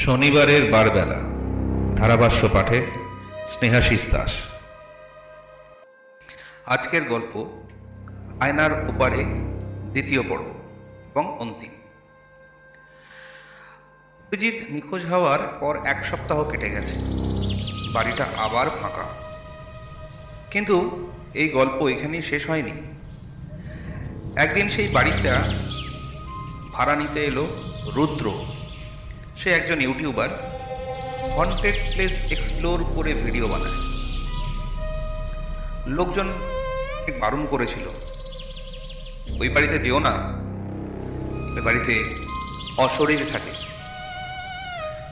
শনিবারের বারবেলা ধারাভাষ্য পাঠে স্নেহাশিস দাস। আজকের গল্প আয়নার ওপারে দ্বিতীয় পর্ব এবং অন্তিম। অভিজিৎ নিখোঁজ হওয়ার পর 1 সপ্তাহ কেটে গেছে। বাড়িটা আবার ফাঁকা। কিন্তু এই গল্প এখানেই শেষ হয়নি। একদিন সেই বাড়িটা ভাড়া নিতে এলো রুদ্র। সে একজন ইউটিউবার, হন্টেড প্লেস এক্সপ্লোর করে ভিডিও বানায়। লোকজন বারণ করেছিল, ওই বাড়িতে যেও না, ওই বাড়িতে অশরীর থাকে।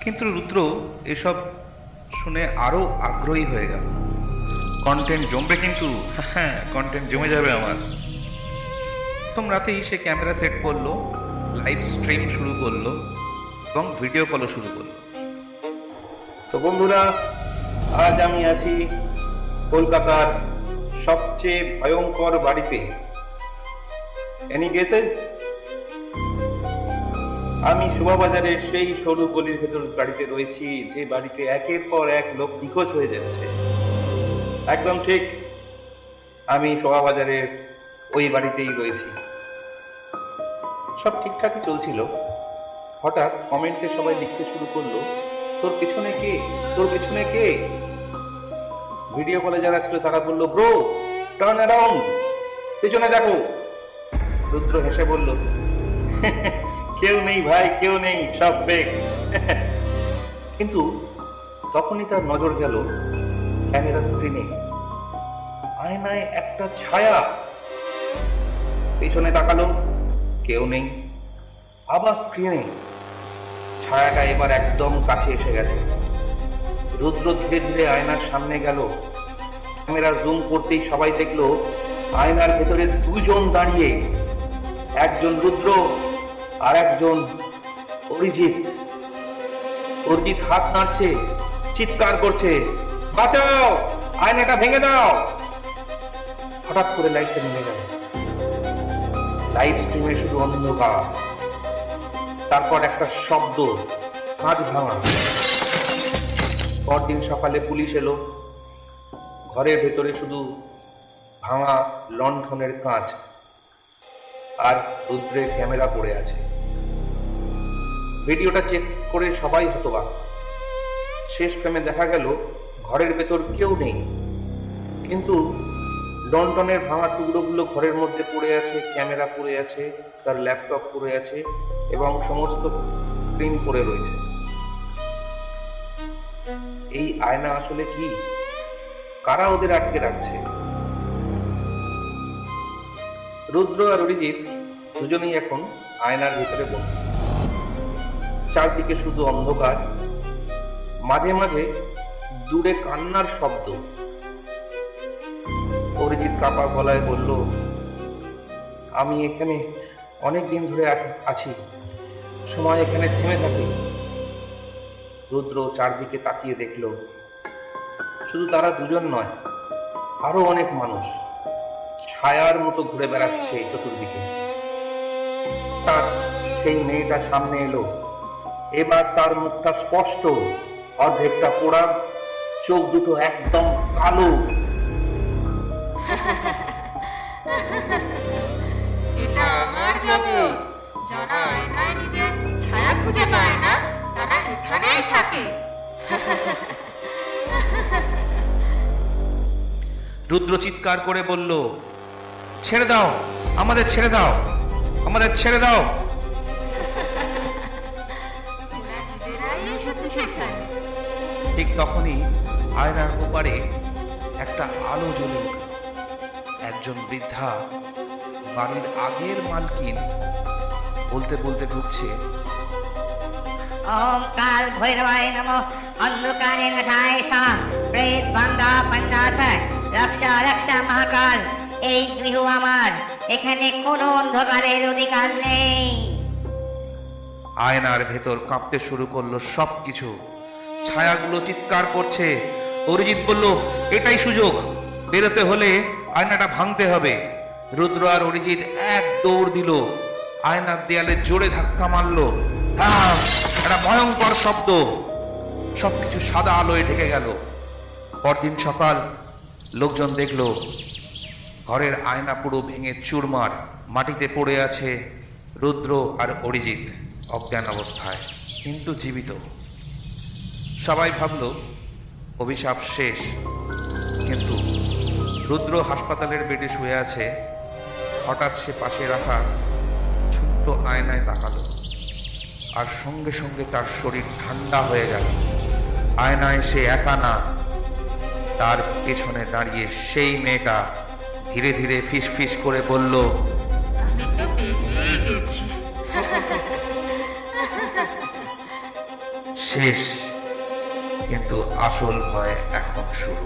কিন্তু রুদ্র এসব শুনে আরো আগ্রহী হয়ে গেল। কন্টেন্ট জমবে, কিন্তু হ্যাঁ, কন্টেন্ট জমে যাবে আমার। প্রথম রাতেই সে ক্যামেরা সেট করলো, লাইভ স্ট্রিম শুরু করলো এবং ভিডিও কলও শুরু করলো। তো বন্ধুরা, আজ আমি আছি কলকাতার সবচেয়ে ভয়ঙ্কর বাড়িতে। Any guesses? আমি শোভাবাজারের সেই সরু গলির ভেতর বাড়িতে রয়েছি, যে বাড়িতে একের পর এক লোক নিখোঁজ হয়ে যাচ্ছে। একদম ঠিক, আমি শোভাবাজারের ওই বাড়িতেই রয়েছি। সব ঠিকঠাকই চলছিল। হঠাৎ কমেন্টে সবাই লিখতে শুরু করলো, তোর পিছনে কে, তোর পিছনে কে? ভিডিও কলে যারা ছিল তারা বললো, ব্রো টার্ন অ্যারাউন্ড, পিছনে দেখো। রুদ্র হেসে বলল, কেউ নেই ভাই, কেউ নেই, সব ফেক। কিন্তু তখনই তার নজর গেল ক্যামেরা স্ক্রিনে। আয়নায় একটা ছায়া। পিছনে তাকালো, কেউ নেই। আবার স্ক্রিনে। ছায়াটা এবার একদম কাছে এসে গেছে। রুদ্র ধীরে ধীরে আয়নার সামনে গেল। ক্যামেরা জুম করতেই সবাই দেখলো আয়নার ভেতরে 2 জন দাঁড়িয়ে, একজন রুদ্র আর একজন অরিজিৎ। অরিজিৎ হাত নাড়ছে, চিৎকার করছে, বাঁচাও, আয়নাটা ভেঙে দাও। হঠাৎ করে লাইটটা নেমে গেল। লাইভ স্ট্রিমে শুধু অন্ধকার। তারপর একটা শব্দ, কাঁচ ভাঙা। পরদিন সকালে পুলিশ এলো। ঘরের ভেতরে শুধু ভাঙা লণ্ঠনের কাঁচ আর রুদ্রের ক্যামেরা পড়ে আছে। ভিডিওটা চেক করে সবাই হতবাক। শেষ ফ্রেমে দেখা গেল ঘরের ভেতর কেউ নেই, কিন্তু লণ্ঠনের ভাঙা টুকরোগুলো ঘরের মধ্যে পড়ে আছে, ক্যামেরা পড়ে আছে, তার ল্যাপটপ পড়ে আছে এবং সমস্ত স্ক্রিন পড়ে রয়েছে। এই আয়না আসলে কি? কারা ওদের আটকে রাখছে? রুদ্র আর অরিজিৎ দুজনেই এখন আয়নার ভিতরে বন্দী। চারদিকে শুধু অন্ধকার, মাঝে মাঝে দূরে কান্নার শব্দ। অরিজিৎ কাঁপা গলায় বলল, আমি এখানে অনেক দিন ধরে আছি, সময় এখানে থেমে থাকে। রুদ্র চারদিকে তাকিয়ে দেখল, শুধু তারা দুজন নয়, আরো অনেক মানুষ ছায়ার মতো ঘুরে বেড়াচ্ছে চতুর্দিকে। তার সেই মেয়েটা সামনে এলো। এবার তার মুখটা স্পষ্ট, অর্ধেকটা পোড়া, চোখ দুটো একদম কালো। এটা আমার জগৎ। যারা আয়নায় নিজের ছায়া খুঁজে পায় না, তারা এখানেই থাকে। রুদ্র চিৎকার করে বলল, ছেড়ে দাও, আমাদের ছেড়ে দাও, আমাদের ছেড়ে দাও। ওরা নিজেরাই এসেছে সেখানে। ঠিক তখনই আয়নার ওপারে একটা আলো জ্বলে উঠল। একজন বৃদ্ধা, বাড়ির আগের মালকিন, বলতে বলতে ঢুকছে, ওম কাল ভৈরবায় নমঃ, অন্ধকারে নাশায় স্বাহা, প্রেত বান্ধা পঞ্চাশায়, রক্ষা রক্ষা মহাকাল। এই গৃহ আমার, এখানে কোনো অন্ধকারের অধিকার নেই। আয়নার ভেতর কাঁপতে শুরু করলো সবকিছু। ছায়াগুলো চিৎকার করছে। অরিজিৎ বলল, এটাই সুযোগ, বেরোতে হলে আয়নাটা ভাঙতে হবে। রুদ্র আর অরিজিৎ এক দৌড় দিল, আয়নার দেয়ালে জোরে ধাক্কা মারলো। একটা ভয়ঙ্কর শব্দ, সবকিছু সাদা আলোয় ঢেকে গেল। পরদিন সকাল, লোকজন দেখলো ঘরের আয়না পুরো ভেঙে চুরমার, মাটিতে পড়ে আছে রুদ্র আর অরিজিৎ অজ্ঞান অবস্থায়, কিন্তু জীবিত। সবাই ভাবলো অভিশাপ শেষ, কিন্তু রুদ্র হাসপাতালের বেডে শুয়ে আছে। হঠাৎ সে পাশে রাখা ছোট্ট আয়নায় তাকালো, আর সঙ্গে সঙ্গে তার শরীর ঠান্ডা হয়ে গেল। আয়নায় সে একা না, তার পেছনে দাঁড়িয়ে সেই মেয়েটা ধীরে ধীরে ফিস ফিস করে বলল, আমি তো বেরিয়েই গেছি। শেষ, কিন্তু আসল ভয় এখন শুরু।